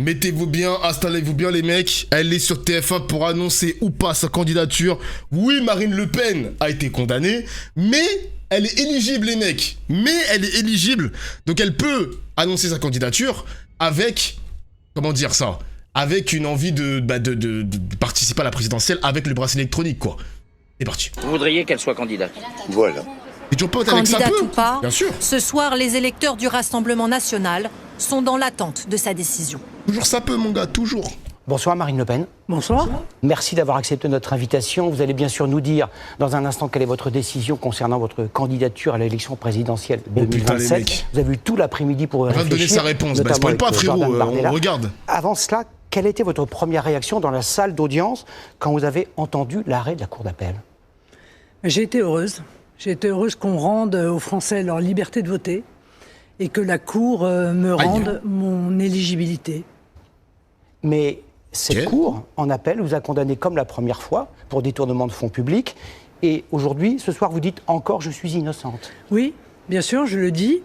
Mettez-vous bien, installez-vous bien les mecs, elle est sur TF1 pour annoncer ou pas sa candidature. Oui, Marine Le Pen a été condamnée, mais elle est éligible les mecs. Mais elle est éligible, donc elle peut annoncer sa candidature avec, comment dire ça, avec une envie de participer à la présidentielle avec le bracelet électronique quoi. C'est parti. Vous voudriez qu'elle soit candidate? Voilà. Et tu pas avec ça Candidate ou pas, bien sûr. ce soir, les électeurs du Rassemblement national sont dans l'attente de sa décision. Toujours ça peut mon gars, toujours. Bonsoir Marine Le Pen. Bonsoir. Merci d'avoir accepté notre invitation. Vous allez bien sûr nous dire dans un instant quelle est votre décision concernant votre candidature à l'élection présidentielle 2027. Putain, vous avez eu tout l'après-midi pour réfléchir. On va donner sa réponse. Bah, spoil pas frérot, on regarde. Avant cela, quelle était votre première réaction dans la salle d'audience quand vous avez entendu l'arrêt de la Cour d'appel? J'ai été heureuse. J'ai été heureuse qu'on rende aux Français leur liberté de voter et que la Cour me rende mon éligibilité. Mais cette Cour, en appel, vous a condamné comme la première fois pour détournement de fonds publics. Et aujourd'hui, ce soir, vous dites encore « je suis innocente ». Oui, bien sûr, je le dis.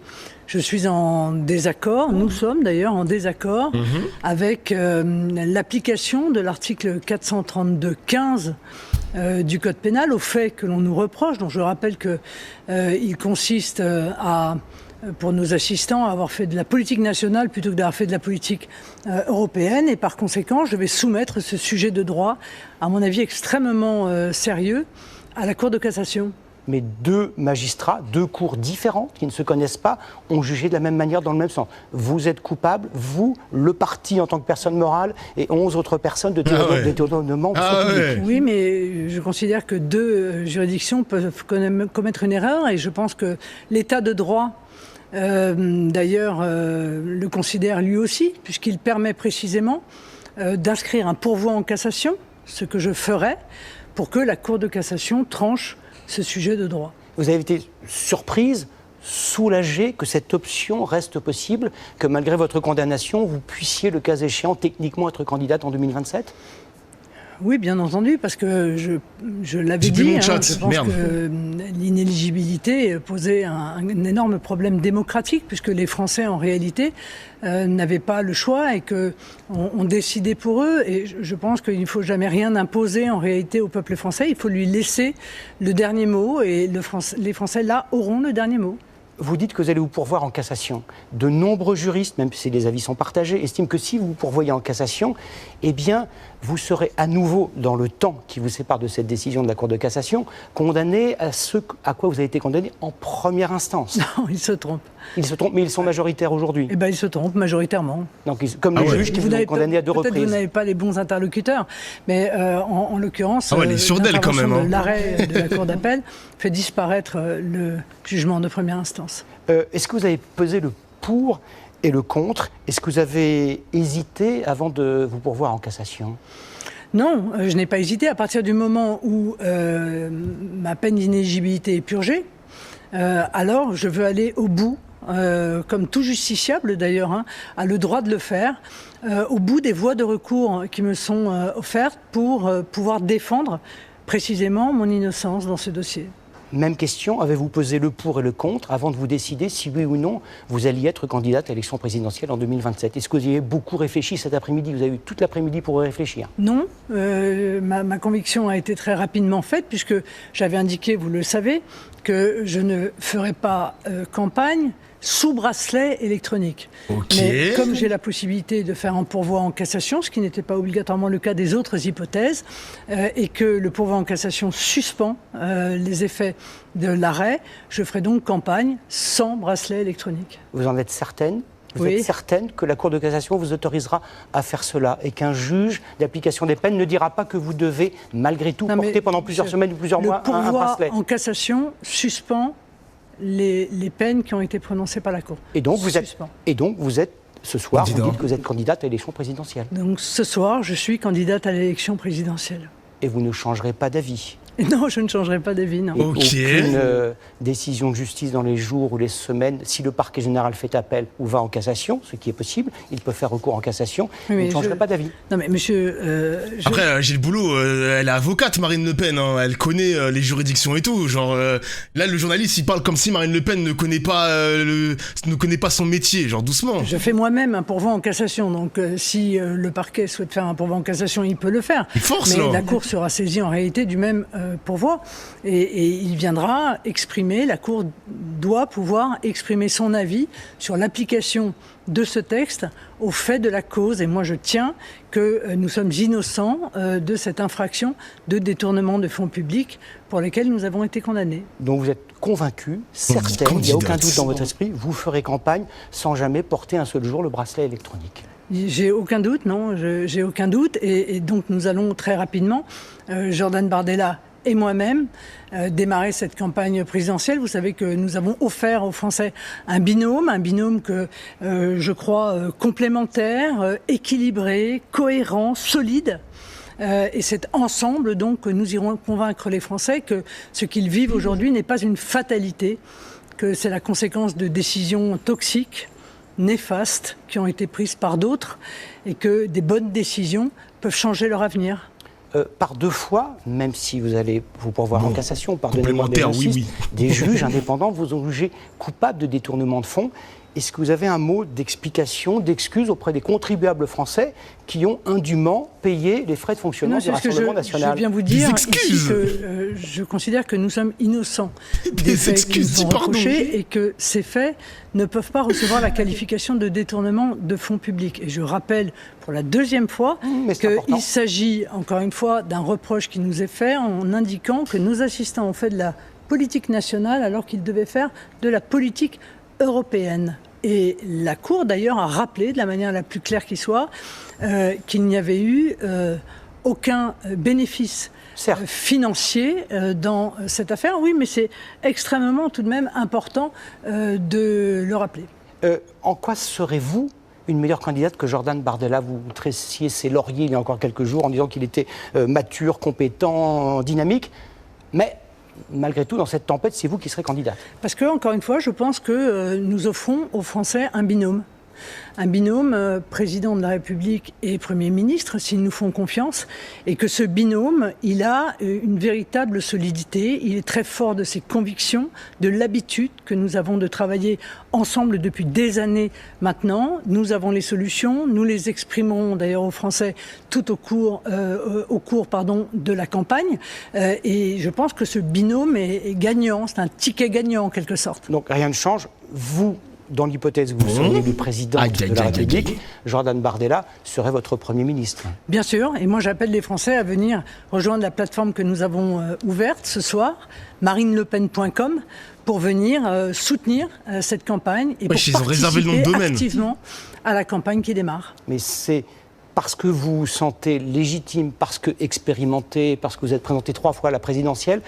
Je suis en désaccord, nous sommes d'ailleurs en désaccord avec l'application de l'article 432-15 du Code pénal aux faits que l'on nous reproche. Donc je rappelle qu'il consiste pour nos assistants, à avoir fait de la politique nationale plutôt que d'avoir fait de la politique européenne. Et par conséquent, je vais soumettre ce sujet de droit, à mon avis extrêmement sérieux, à la Cour de cassation. Mais deux magistrats, deux cours différentes qui ne se connaissent pas, ont jugé de la même manière dans le même sens. Vous êtes coupable, vous, le parti en tant que personne morale, et 11 autres personnes de détournement de fonds publics. Oui, mais je considère que deux juridictions peuvent commettre une erreur, et je pense que l'état de droit, d'ailleurs, le considère lui aussi, puisqu'il permet précisément d'inscrire un pourvoi en cassation, ce que je ferai, pour que la Cour de cassation tranche ce sujet de droit. Vous avez été surprise, soulagée que cette option reste possible, que malgré votre condamnation, vous puissiez, le cas échéant, techniquement être candidate en 2027 ? Oui, bien entendu, parce que je l'avais dit, je pense que l'inéligibilité posait un énorme problème démocratique, puisque les Français, en réalité, n'avaient pas le choix et qu'on décidait pour eux. Et je pense qu'il ne faut jamais rien imposer, en réalité, au peuple français. Il faut lui laisser le dernier mot, et les Français, là, auront le dernier mot. Vous dites que vous allez vous pourvoir en cassation. De nombreux juristes, même si les avis sont partagés, estiment que si vous vous pourvoyez en cassation, eh bien, vous serez à nouveau, dans le temps qui vous sépare de cette décision de la Cour de cassation, condamné à ce à quoi vous avez été condamné en première instance. Non, ils se trompent. Ils se trompent, mais ils sont majoritaires aujourd'hui. Eh bien, ils se trompent majoritairement. Donc, comme les juges qui vous ont condamné à deux reprises. Peut-être que vous n'avez pas les bons interlocuteurs, mais en l'occurrence, elle est sûre d'elle quand même. L'arrêt de la Cour d'appel fait disparaître le jugement de première instance. Est-ce que vous avez pesé le pour et le contre? Est-ce que vous avez hésité avant de vous pourvoir en cassation? Non, je n'ai pas hésité. À partir du moment où ma peine d'inéligibilité est purgée, alors je veux aller au bout, comme tout justiciable d'ailleurs, a le droit de le faire, au bout des voies de recours qui me sont offertes pour pouvoir défendre précisément mon innocence dans ce dossier. Même question, avez-vous pesé le pour et le contre avant de vous décider si oui ou non vous alliez être candidate à l'élection présidentielle en 2027? Est-ce que vous y avez beaucoup réfléchi cet après-midi? Vous avez eu toute l'après-midi pour y réfléchir? Non, ma conviction a été très rapidement faite puisque j'avais indiqué, vous le savez, que je ne ferai pas campagne sous bracelet électronique. Mais comme j'ai la possibilité de faire un pourvoi en cassation, ce qui n'était pas obligatoirement le cas des autres hypothèses, et que le pourvoi en cassation suspend les effets de l'arrêt, je ferai donc campagne sans bracelet électronique. Vous en êtes certaine? Vous êtes certaine que la Cour de cassation vous autorisera à faire cela et qu'un juge d'application des peines ne dira pas que vous devez, malgré tout, porter pendant plusieurs semaines ou plusieurs mois un bracelet? Le pourvoi en cassation suspend les peines qui ont été prononcées par la Cour. Et donc vous êtes ce soir, vous dites que vous êtes candidate à l'élection présidentielle. Donc ce soir, je suis candidate à l'élection présidentielle. Et vous ne changerez pas d'avis? Non, je ne changerai pas d'avis, non. Et Ok. aucune décision de justice dans les jours ou les semaines, si le parquet général fait appel ou va en cassation, ce qui est possible, il peut faire recours en cassation, Oui, vous mais ne changerez pas d'avis. Non, mais monsieur... Après, Gilles Boulot, elle est avocate, Marine Le Pen, hein. Elle connaît les juridictions et tout. Genre, là, le journaliste, il parle comme si Marine Le Pen ne connaît pas son métier, genre doucement. Je fais moi-même un pourvoi en cassation, donc si le parquet souhaite faire un pourvoi en cassation, il peut le faire. Il force, mais là. la Cour sera saisie en réalité du même pourvoi et il viendra exprimer, la Cour doit pouvoir exprimer son avis sur l'application de ce texte au fait de la cause. Et moi, je tiens que nous sommes innocents de cette infraction de détournement de fonds publics pour lesquels nous avons été condamnés. Donc vous êtes convaincu, certain, il n'y a aucun doute dans votre esprit, vous ferez campagne sans jamais porter un seul jour le bracelet électronique. J'ai aucun doute, non, j'ai aucun doute. Et donc nous allons très rapidement, Jordan Bardella et moi-même, démarrer cette campagne présidentielle. Vous savez que nous avons offert aux Français un binôme que je crois complémentaire, équilibré, cohérent, solide. Et c'est ensemble donc que nous irons convaincre les Français que ce qu'ils vivent aujourd'hui n'est pas une fatalité, que c'est la conséquence de décisions toxiques, néfastes, qui ont été prises par d'autres, et que des bonnes décisions peuvent changer leur avenir. Par deux fois, même si vous allez vous pourvoir en cassation, pardonnez-moi, complémentaire, oui. des juges indépendants vous ont jugé coupable de détournement de fonds. Est-ce que vous avez un mot d'explication, d'excuse auprès des contribuables français qui ont indûment payé les frais de fonctionnement du Rassemblement national? Je viens vous dire Des excuses. ici que je considère que nous sommes innocents Des faits excuses, qui nous sont dis pardon. reprochés et que ces faits ne peuvent pas recevoir la qualification de détournement de fonds publics. Et je rappelle pour la deuxième fois mais c'est important. qu'il s'agit, encore une fois, d'un reproche qui nous est fait en indiquant que nos assistants ont fait de la politique nationale alors qu'ils devaient faire de la politique européenne. Et la Cour, d'ailleurs, a rappelé, de la manière la plus claire qui soit, qu'il n'y avait eu aucun bénéfice financier dans cette affaire. Oui, mais c'est extrêmement, tout de même, important de le rappeler. En quoi serez-vous une meilleure candidate que Jordan Bardella? Vous tressiez ses lauriers il y a encore quelques jours en disant qu'il était mature, compétent, dynamique. Mais malgré tout, dans cette tempête, c'est vous qui serez candidate. Parce que, encore une fois, je pense que nous offrons aux Français un binôme. Un binôme président de la République et Premier ministre, s'ils nous font confiance, et que ce binôme, il a une véritable solidité, il est très fort de ses convictions, de l'habitude que nous avons de travailler ensemble depuis des années maintenant. Nous avons les solutions, nous les exprimons d'ailleurs aux Français tout au cours de la campagne, et je pense que ce binôme est gagnant, c'est un ticket gagnant en quelque sorte. Donc rien ne change, vous, dans l'hypothèse où vous seriez le président de la République, Jordan Bardella serait votre Premier ministre. Bien sûr, et moi j'appelle les Français à venir rejoindre la plateforme que nous avons ouverte ce soir, marinelepen.com, pour venir soutenir cette campagne et pour participer activement à la campagne qui démarre. Mais c'est parce que vous vous sentez légitime, parce que expérimenté, parce que vous êtes présenté 3 fois à la présidentielle,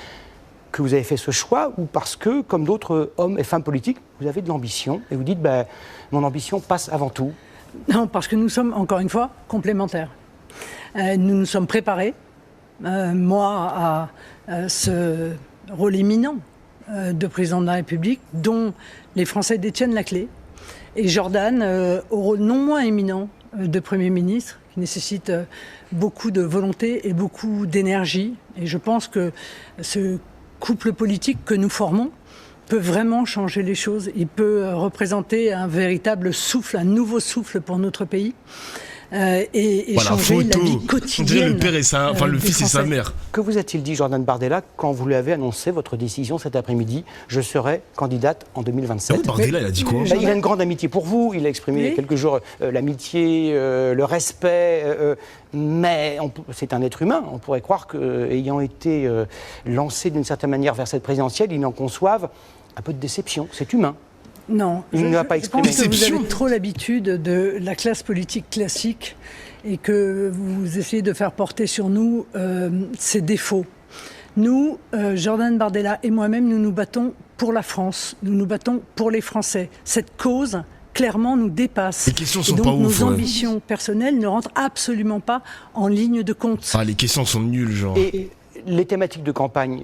que vous avez fait ce choix, ou parce que, comme d'autres hommes et femmes politiques, vous avez de l'ambition et vous dites mon ambition passe avant tout? Non, parce que nous sommes, encore une fois, complémentaires. Nous nous sommes préparés, moi, à ce rôle éminent de président de la République, dont les Français détiennent la clé, et Jordan au rôle non moins éminent de Premier ministre, qui nécessite beaucoup de volonté et beaucoup d'énergie. Et je pense que ce couple politique que nous formons peut vraiment changer les choses. Il peut représenter un véritable souffle, un nouveau souffle pour notre pays et voilà, changer la vie quotidienne. On dirait le père et le fils et sa mère. Que vous a-t-il dit Jordan Bardella quand vous lui avez annoncé votre décision cet après-midi? Je serai candidate en 2027. Ah, Bardella, il a dit quoi? Il a une grande amitié pour vous. Il a exprimé il y a quelques jours l'amitié, le respect. Mais c'est un être humain. On pourrait croire qu'ayant été lancé d'une certaine manière vers cette présidentielle, il en conçoive un peu de déception. C'est humain. Non, il ne l'a pas exprimé. Je pense que vous avez trop l'habitude de la classe politique classique et que vous essayez de faire porter sur nous ses défauts. Nous, Jordan Bardella et moi-même, nous nous battons pour la France, nous nous battons pour les Français. Cette cause, clairement, nous dépasse. Les questions sont et donc, pas ouf. Nos ambitions personnelles ne rentrent absolument pas en ligne de compte. Ah, les questions sont nulles, genre. Et les thématiques de campagne,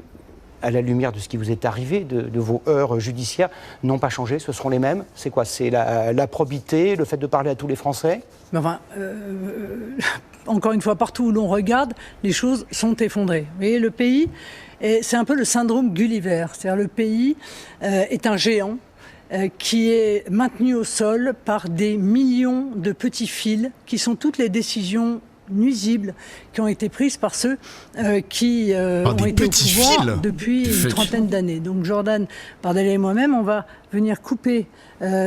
à la lumière de ce qui vous est arrivé, de vos heures judiciaires, n'ont pas changé, ce seront les mêmes. C'est quoi? C'est la probité, le fait de parler à tous les Français? Mais enfin, encore une fois, partout où l'on regarde, les choses sont effondrées. Vous voyez, le pays, c'est un peu le syndrome Gulliver. C'est-à-dire le pays est un géant qui est maintenu au sol par des millions de petits fils qui sont toutes les décisions nuisibles qui ont été prises par ceux qui ont été au pouvoir depuis une trentaine d'années. Donc Jordan Bardella et moi-même, on va venir couper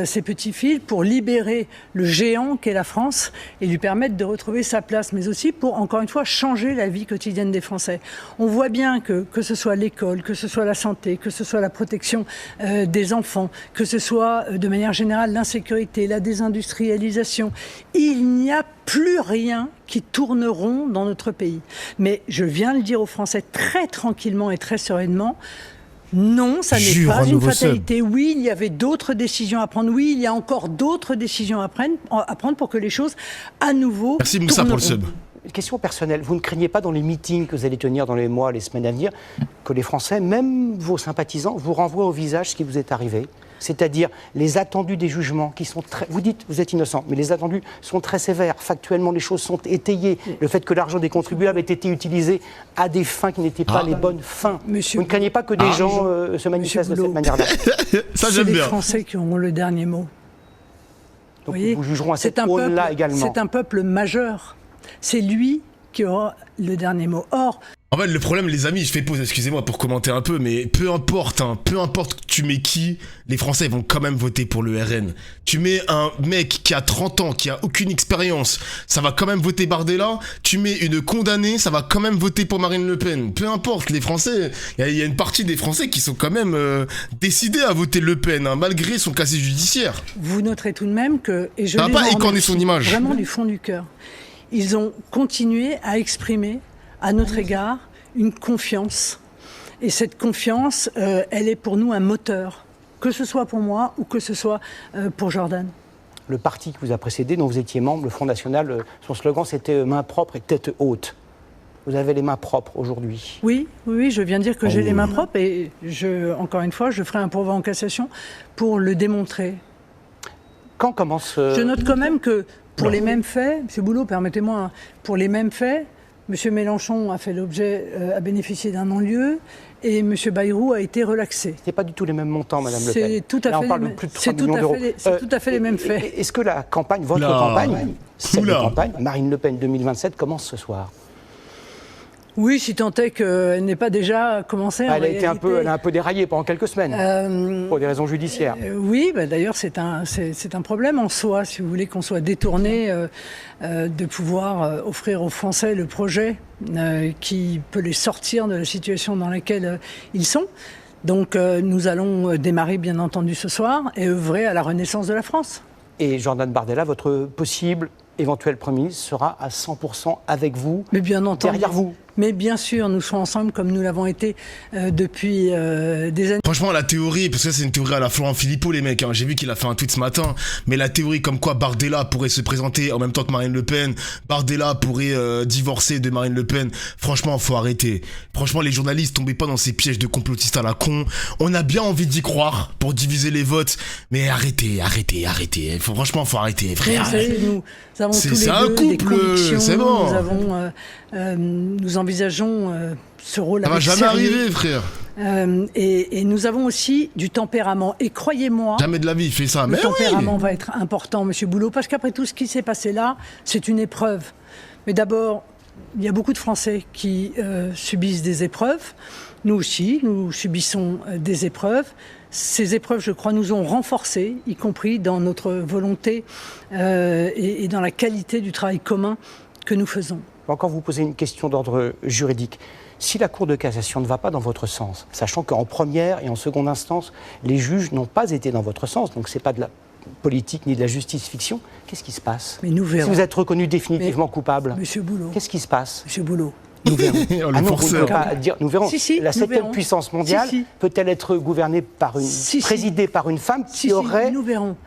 ces petits fils pour libérer le géant qu'est la France et lui permettre de retrouver sa place, mais aussi pour, encore une fois, changer la vie quotidienne des Français. On voit bien que ce soit l'école, que ce soit la santé, que ce soit la protection des enfants, que ce soit de manière générale l'insécurité, la désindustrialisation, il n'y a plus rien qui tourne rond dans notre pays. Mais je viens de le dire aux Français très tranquillement et très sereinement, non, ça n'est pas une fatalité. Oui, il y avait d'autres décisions à prendre. Oui, il y a encore d'autres décisions à prendre pour que les choses, à nouveau, Merci Moussa pour le sub. Question personnelle, vous ne craignez pas dans les meetings que vous allez tenir dans les mois, les semaines à venir, que les Français, même vos sympathisants, vous renvoient au visage ce qui vous est arrivé? C'est-à-dire les attendus des jugements qui sont très... Vous dites, vous êtes innocent, mais les attendus sont très sévères. Factuellement, les choses sont étayées. Le fait que l'argent des contribuables ait été utilisé à des fins qui n'étaient pas les bonnes fins. Vous ne craignez pas que des gens se manifestent de cette manière-là? Ça, j'aime bien. C'est les Français qui auront le dernier mot. Donc vous jugeront à cette aune-là également. C'est un peuple majeur. C'est lui qui aura le dernier mot. Or, en fait, le problème, les amis, je fais pause, excusez-moi pour commenter un peu, mais peu importe que tu mets qui, les Français vont quand même voter pour le RN. Tu mets un mec qui a 30 ans, qui a aucune expérience, ça va quand même voter Bardella. Tu mets une condamnée, ça va quand même voter pour Marine Le Pen. Peu importe, les Français, il y a une partie des Français qui sont quand même décidés à voter Le Pen, hein, malgré son casier judiciaire. Vous noterez tout de même que, et je ça va pas écorner son image. Vraiment du fond du cœur, ils ont continué à exprimer à notre égard une confiance. Et cette confiance, elle est pour nous un moteur, que ce soit pour moi ou que ce soit pour Jordan. Le parti qui vous a précédé, dont vous étiez membre, le Front National, son slogan c'était « main propre et tête haute ». Vous avez les mains propres aujourd'hui. Oui, je viens de dire que j'ai les mains propres et encore une fois, je ferai un pourvoi en cassation pour le démontrer. Quand commence... Je note quand même que pour les mêmes faits, M. Boulot, permettez-moi, pour les mêmes faits, M. Mélenchon a fait l'objet, a bénéficié d'un non-lieu et M. Bayrou a été relaxé. Ce n'est pas du tout les mêmes montants, Mme Le Pen. C'est tout à fait, tout à fait les mêmes faits. Est-ce que la campagne, votre campagne, celle de campagne, Marine Le Pen 2027, commence ce soir? Oui, si tant est qu'elle n'ait pas déjà commencé. Elle a un peu déraillé pendant quelques semaines, pour des raisons judiciaires. Oui, d'ailleurs, c'est un problème en soi, si vous voulez, qu'on soit détourné de pouvoir offrir aux Français le projet qui peut les sortir de la situation dans laquelle ils sont. Donc, nous allons démarrer, bien entendu, ce soir et œuvrer à la renaissance de la France. Et Jordan Bardella, votre possible éventuel Premier ministre sera à 100% avec vous, mais bien entendu, derrière vous. Mais bien sûr, nous serons ensemble comme nous l'avons été depuis des années. Franchement, la théorie, parce que c'est une théorie à la Florent Philippot, les mecs, hein, j'ai vu qu'il a fait un tweet ce matin, mais la théorie comme quoi Bardella pourrait se présenter en même temps que Marine Le Pen, Bardella pourrait divorcer de Marine Le Pen, franchement, faut arrêter. Franchement, les journalistes, tombez pas dans ces pièges de complotistes à la con. On a bien envie d'y croire pour diviser les votes, mais arrez. Franchement, faut arrêter, frère. Vous savez, nous avons tous les deux des convictions, c'est bon. Nous envisageons ce rôle avec sérieux. Ça va jamais arriver, frère. Et nous avons aussi du tempérament. Et croyez-moi, jamais de la vie, il fait ça. Le tempérament va être important, Monsieur Boulot, parce qu'après tout ce qui s'est passé là, c'est une épreuve. Mais d'abord, il y a beaucoup de Français qui subissent des épreuves. Nous aussi, nous subissons des épreuves. Ces épreuves, je crois, nous ont renforcés, y compris dans notre volonté et dans la qualité du travail commun que nous faisons. Je vais encore vous poser une question d'ordre juridique. Si la Cour de cassation ne va pas dans votre sens, sachant qu'en première et en seconde instance, les juges n'ont pas été dans votre sens, donc ce n'est pas de la politique ni de la justice-fiction, qu'est-ce qui se passe? Mais nous verrons. Si vous êtes reconnu définitivement coupable, Monsieur Boulot, qu'est-ce qui se passe? Monsieur Boulot, nous verrons. Vous ne pouvez pas dire, nous verrons. La septième puissance mondiale peut-elle être gouvernée par présidée par une femme qui aurait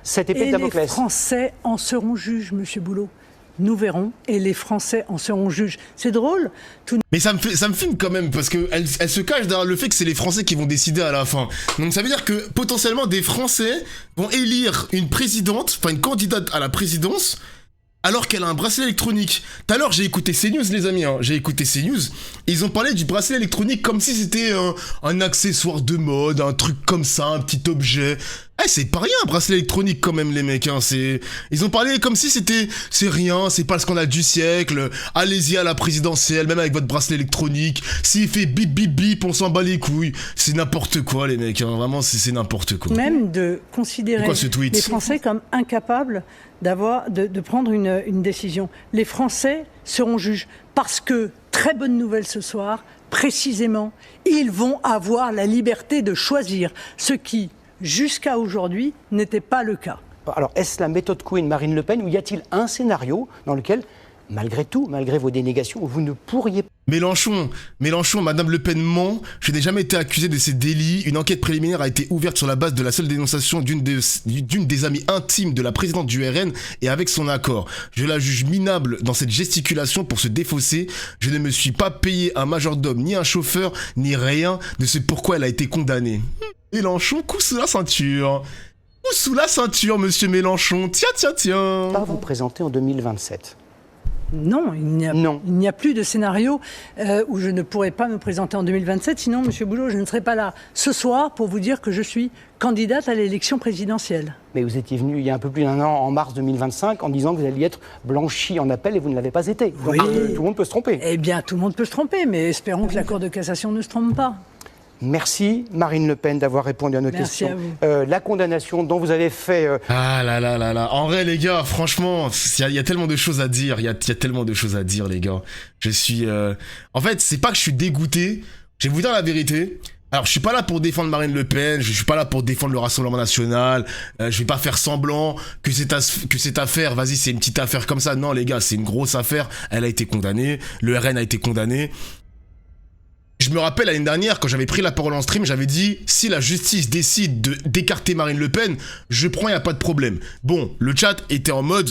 cette épée de Damoclès? Les Français en seront juges, Monsieur Boulot. nous verrons, et les Français en seront juges. C'est drôle. Mais ça me fume quand même, parce qu'elle se cache derrière le fait que c'est les Français qui vont décider à la fin. Donc ça veut dire que potentiellement des Français vont élire une présidente, enfin une candidate à la présidence, alors qu'elle a un bracelet électronique. Tout à l'heure, j'ai écouté CNews, les amis, hein. J'ai écouté CNews. Ils ont parlé du bracelet électronique comme si c'était un accessoire de mode, un truc comme ça, un petit objet. Eh, c'est pas rien, un bracelet électronique quand même, les mecs, hein. Ils ont parlé comme si c'est rien, c'est pas le scandale du siècle. Allez-y à la présidentielle, même avec votre bracelet électronique. S'il fait bip bip bip, on s'en bat les couilles. C'est n'importe quoi, les mecs, hein. Vraiment, c'est n'importe quoi. Même de considérer les Français comme incapables de prendre une décision. Les Français seront juges parce que, très bonne nouvelle ce soir, précisément, ils vont avoir la liberté de choisir, ce qui, jusqu'à aujourd'hui, n'était pas le cas. Alors, est-ce la méthode Coué de Marine Le Pen ou y a-t-il un scénario dans lequel, malgré tout, malgré vos dénégations, vous ne pourriez pas... Mélenchon, Madame Le Pen ment, je n'ai jamais été accusé de ces délits, une enquête préliminaire a été ouverte sur la base de la seule dénonciation d'une des amies intimes de la présidente du RN et avec son accord. Je la juge minable dans cette gesticulation pour se défausser, je ne me suis pas payé un majordome, ni un chauffeur, ni rien de ce pourquoi elle a été condamnée. Mélenchon, coup sous la ceinture. Coup sous la ceinture, monsieur Mélenchon, tiens. Pas vous présenter en 2027. Non, il n'y a plus de scénario où je ne pourrais pas me présenter en 2027. Sinon, Monsieur Boulot, je ne serai pas là ce soir pour vous dire que je suis candidate à l'élection présidentielle. Mais vous étiez venu il y a un peu plus d'un an, en mars 2025, en disant que vous alliez être blanchi en appel et vous ne l'avez pas été. Oui. Donc, tout le monde peut se tromper. Eh bien, tout le monde peut se tromper, mais espérons que la Cour de cassation ne se trompe pas. Merci Marine Le Pen d'avoir répondu à nos questions. La condamnation dont vous avez fait... Ah là là là là. En vrai les gars, franchement, il y a tellement de choses à dire. Il y a tellement de choses à dire les gars. Je suis... En fait, c'est pas que je suis dégoûté. Je vais vous dire la vérité. Alors, je suis pas là pour défendre Marine Le Pen, je suis pas là pour défendre le Rassemblement National, je vais pas faire semblant que cette affaire, vas-y, c'est une petite affaire comme ça. Non les gars, c'est une grosse affaire. Elle a été condamnée, le RN a été condamné. Je me rappelle l'année dernière, quand j'avais pris la parole en stream, j'avais dit, si la justice décide d'écarter Marine Le Pen, je prends, y a pas de problème. Bon, le chat était en mode,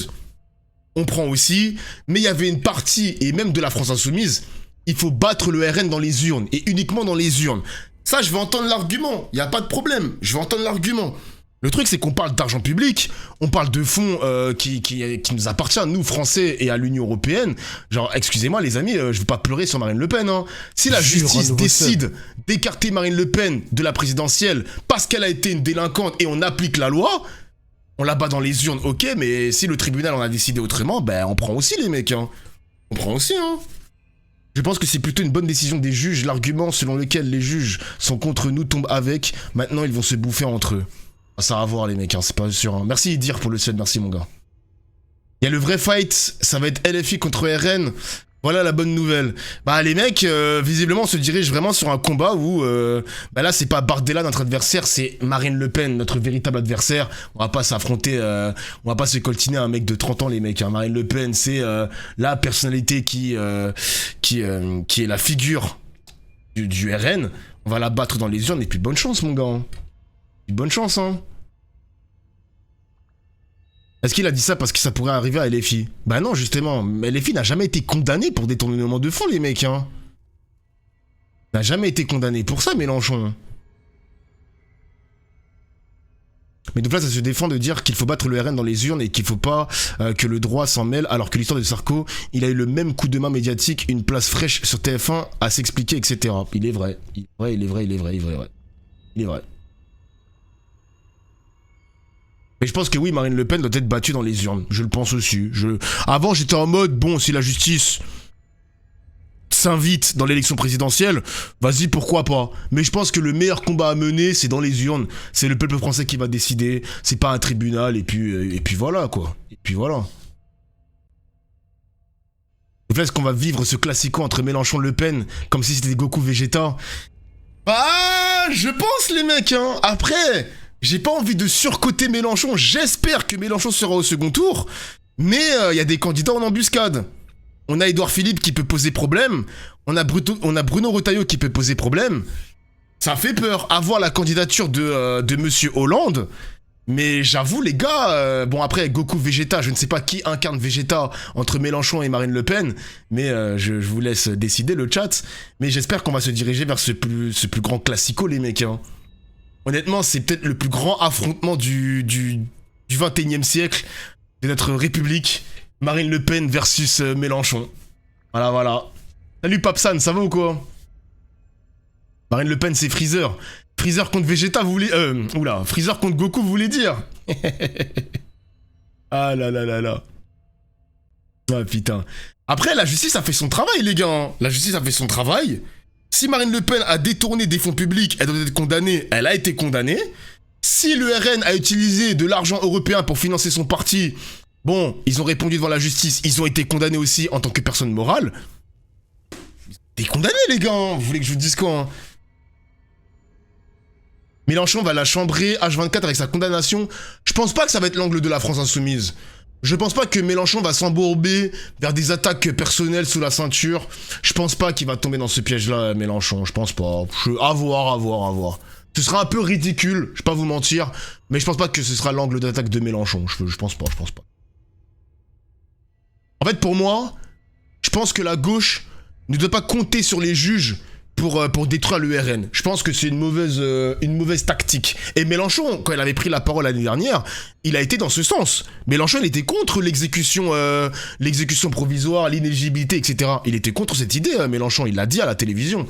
on prend aussi, mais il y avait une partie, et même de la France Insoumise, il faut battre le RN dans les urnes, et uniquement dans les urnes. Ça, je vais entendre l'argument, y a pas de problème, je vais entendre l'argument. Le truc, c'est qu'on parle d'argent public, on parle de fonds qui nous appartiennent, nous, Français, et à l'Union Européenne. Genre, excusez-moi, les amis, je veux pas pleurer sur Marine Le Pen, hein. Si la justice décide d'écarter Marine Le Pen de la présidentielle parce qu'elle a été une délinquante et on applique la loi, on la bat dans les urnes, ok, mais si le tribunal en a décidé autrement, ben, on prend aussi, les mecs, hein. On prend aussi, hein. Je pense que c'est plutôt une bonne décision des juges. L'argument selon lequel les juges sont contre nous tombe avec. Maintenant, ils vont se bouffer entre eux. Ça va voir les mecs, hein, c'est pas sûr. Hein. Merci Idir pour le sud, merci mon gars. Il y a le vrai fight, ça va être LFI contre RN. Voilà la bonne nouvelle. Bah les mecs, visiblement on se dirige vraiment sur un combat où... bah là c'est pas Bardella notre adversaire, c'est Marine Le Pen, notre véritable adversaire. On va pas s'affronter, on va pas se coltiner à un mec de 30 ans les mecs. Hein. Marine Le Pen c'est la personnalité qui est la figure du RN. On va la battre dans les urnes et puis bonne chance mon gars. Hein. Bonne chance, hein. Est-ce qu'il a dit ça parce que ça pourrait arriver à LFI? Bah non, justement. LFI n'a jamais été condamné pour détournement de fonds, les mecs, hein. N'a jamais été condamné pour ça, Mélenchon. Mais donc là, ça se défend de dire qu'il faut battre le RN dans les urnes et qu'il faut pas que le droit s'en mêle, alors que l'histoire de Sarko, il a eu le même coup de main médiatique, une place fraîche sur TF1 à s'expliquer, etc. Il est vrai. Il est vrai. Mais je pense que oui, Marine Le Pen doit être battue dans les urnes. Je le pense aussi. Avant, j'étais en mode, bon, si la justice s'invite dans l'élection présidentielle, vas-y, pourquoi pas. Mais je pense que le meilleur combat à mener, c'est dans les urnes. C'est le peuple français qui va décider. C'est pas un tribunal. Et puis voilà, quoi. Et puis voilà. Donc là, est-ce qu'on va vivre ce classico entre Mélenchon et Le Pen comme si c'était Goku Vegeta? Bah, je pense, les mecs, hein. Après... J'ai pas envie de surcoter Mélenchon, j'espère que Mélenchon sera au second tour, mais y a des candidats en embuscade. On a Édouard Philippe qui peut poser problème, on a Bruno Retailleau qui peut poser problème. Ça fait peur. Avoir la candidature de Monsieur Hollande, Mais j'avoue, les gars, bon après, Goku Vegeta, je ne sais pas qui incarne Vegeta entre Mélenchon et Marine Le Pen, mais je vous laisse décider le chat. Mais j'espère qu'on va se diriger vers ce plus grand classico, les mecs. Hein. Honnêtement, c'est peut-être le plus grand affrontement du 21e siècle de notre République. Marine Le Pen versus Mélenchon. Voilà, voilà. Salut Papsan, ça va ou quoi? Marine Le Pen, c'est Freezer. Freezer contre Vegeta, vous voulez... oula, Freezer contre Goku, vous voulez dire? Ah là là là là. Ah putain. Après, la justice a fait son travail, les gars. Hein. La justice a fait son travail. Si Marine Le Pen a détourné des fonds publics, elle doit être condamnée. Elle a été condamnée. Si le RN a utilisé de l'argent européen pour financer son parti, bon, ils ont répondu devant la justice. Ils ont été condamnés aussi en tant que personne morale. T'es condamné, les gars. Hein. Vous voulez que je vous dise quoi? Hein. Mélenchon va la chambrer H24 avec sa condamnation. Je pense pas que ça va être l'angle de la France insoumise. Je pense pas que Mélenchon va s'embourber vers des attaques personnelles sous la ceinture. Je pense pas qu'il va tomber dans ce piège-là, Mélenchon. Je pense pas. À voir. Ce sera un peu ridicule, je vais pas vous mentir, mais je pense pas que ce sera l'angle d'attaque de Mélenchon. Je pense pas. En fait, pour moi, je pense que la gauche ne doit pas compter sur les juges pour détruire le RN. Je pense que c'est une mauvaise tactique. Et Mélenchon, quand il avait pris la parole l'année dernière, il a été dans ce sens. Mélenchon, il était contre l'exécution provisoire, l'inéligibilité, etc. Il était contre cette idée, Mélenchon. Il l'a dit à la télévision.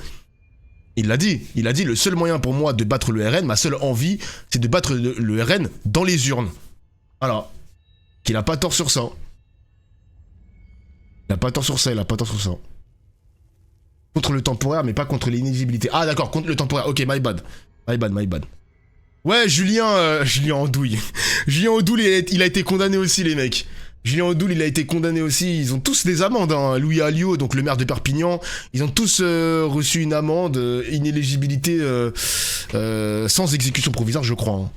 Il l'a dit, le seul moyen pour moi de battre le RN, ma seule envie, c'est de battre le RN dans les urnes. Voilà. Qu'il a pas tort sur ça. Il a pas tort sur ça. Contre le temporaire, mais pas contre l'inéligibilité. Ah d'accord, contre le temporaire. Ok, my bad. Ouais, Julien Andouille. Julien Audoul, il a été condamné aussi, les mecs. Julien Audoul, il a été condamné aussi. Ils ont tous des amendes. Hein. Louis Alliot, donc le maire de Perpignan, ils ont tous reçu une amende, inéligibilité sans exécution provisoire, je crois. Hein.